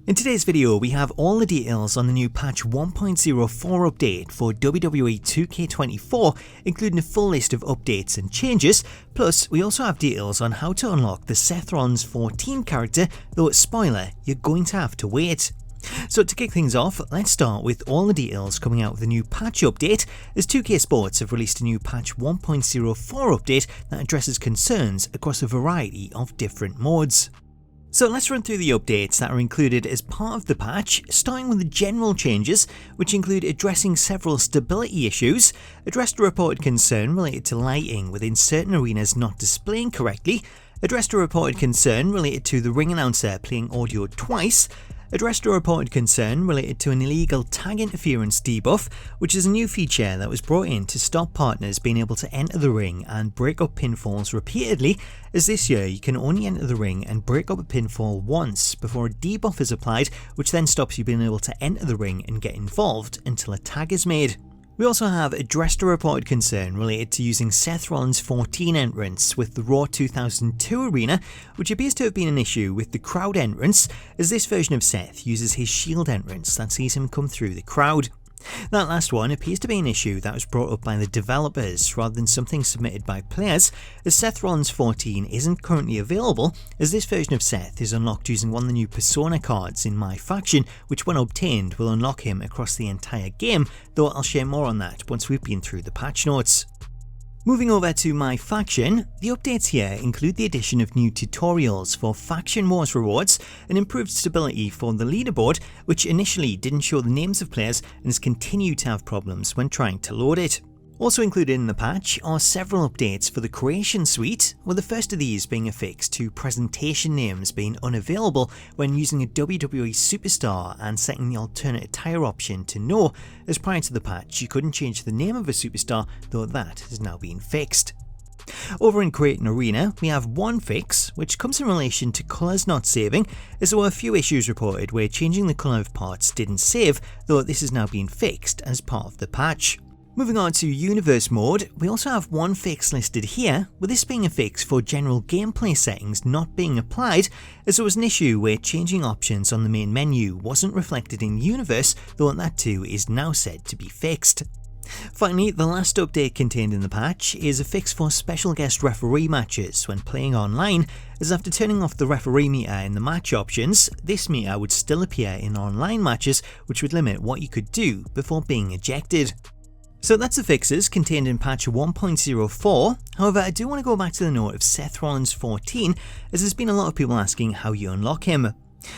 In today's video, we have all the details on the new patch 1.04 update for WWE 2K24, including a full list of updates and changes. Plus, we also have details on how to unlock the Seth Rollins 14 character, though spoiler, you're going to have to wait. So to kick things off, let's start with all the details coming out of the new patch update, as 2K Sports have released a new patch 1.04 update that addresses concerns across a variety of different modes. So let's run through the updates that are included as part of the patch, starting with the general changes, which include addressing several stability issues, addressed a reported concern related to lighting within certain arenas not displaying correctly, addressed a reported concern related to the ring announcer playing audio twice, addressed a reported concern related to an illegal tag interference debuff, which is a new feature that was brought in to stop partners being able to enter the ring and break up pinfalls repeatedly, as this year you can only enter the ring and break up a pinfall once before a debuff is applied, which then stops you being able to enter the ring and get involved until a tag is made. We also have addressed a reported concern related to using Seth Rollins 14 entrance with the Raw 2002 arena, which appears to have been an issue with the crowd entrance, as this version of Seth uses his Shield entrance that sees him come through the crowd. That last one appears to be an issue that was brought up by the developers rather than something submitted by players, as Seth Rollins 14 isn't currently available, as this version of Seth is unlocked using one of the new Persona cards in MyFaction, which when obtained will unlock him across the entire game, though I'll share more on that once we've been through the patch notes. Moving over to MyFaction, the updates here include the addition of new tutorials for Faction Wars rewards and improved stability for the leaderboard, which initially didn't show the names of players and has continued to have problems when trying to load it. Also included in the patch are several updates for the Creation Suite, with the first of these being a fix to presentation names being unavailable when using a WWE superstar and setting the alternate attire option to no, as prior to the patch you couldn't change the name of a superstar, though that has now been fixed. Over in Create an Arena, we have one fix, which comes in relation to colours not saving, as there were a few issues reported where changing the colour of parts didn't save, though this has now been fixed as part of the patch. Moving on to Universe mode, we also have one fix listed here, with this being a fix for general gameplay settings not being applied, as there was an issue where changing options on the main menu wasn't reflected in Universe, though that too is now said to be fixed. Finally, the last update contained in the patch is a fix for special guest referee matches when playing online, as after turning off the referee meter in the match options, this meter would still appear in online matches, which would limit what you could do before being ejected. So that's the fixes contained in patch 1.04, however I do want to go back to the note of Seth Rollins 14, as there's been a lot of people asking how you unlock him.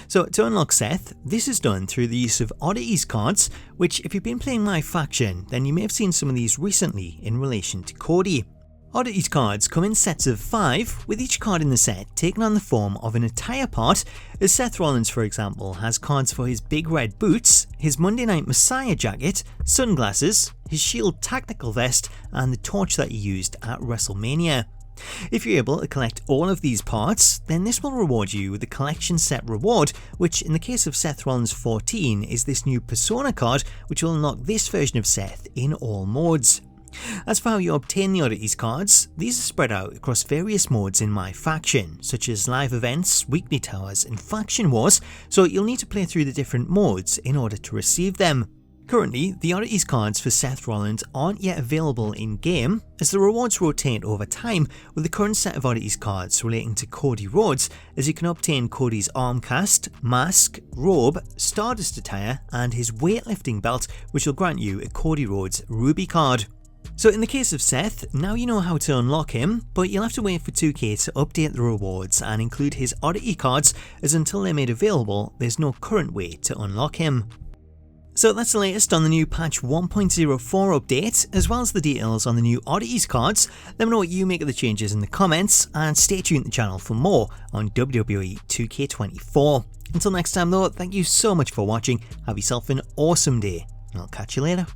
So to unlock Seth, this is done through the use of Oddities cards, which if you've been playing MyFaction, then you may have seen some of these recently in relation to Cody. Oddities cards come in sets of 5, with each card in the set taking on the form of an attire part, as Seth Rollins for example has cards for his big red boots, his Monday Night Messiah jacket, sunglasses, his Shield tactical vest and the torch that he used at WrestleMania. If you're able to collect all of these parts, then this will reward you with a collection set reward, which in the case of Seth Rollins 14 is this new Persona card, which will unlock this version of Seth in all modes. As for how you obtain the Oddities cards, these are spread out across various modes in MyFaction, such as live events, weekly towers and faction wars, so you'll need to play through the different modes in order to receive them. Currently, the Oddities cards for Seth Rollins aren't yet available in-game, as the rewards rotate over time, with the current set of Oddities cards relating to Cody Rhodes, as you can obtain Cody's arm cast, mask, robe, Stardust attire and his weightlifting belt, which will grant you a Cody Rhodes Ruby card. So in the case of Seth, now you know how to unlock him, but you'll have to wait for 2K to update the rewards and include his Oddity cards, as until they're made available, there's no current way to unlock him. So that's the latest on the new patch 1.04 update, as well as the details on the new Oddities cards. Let me know what you make of the changes in the comments, and stay tuned to the channel for more on WWE 2K24. Until next time though, thank you so much for watching, have yourself an awesome day, and I'll catch you later.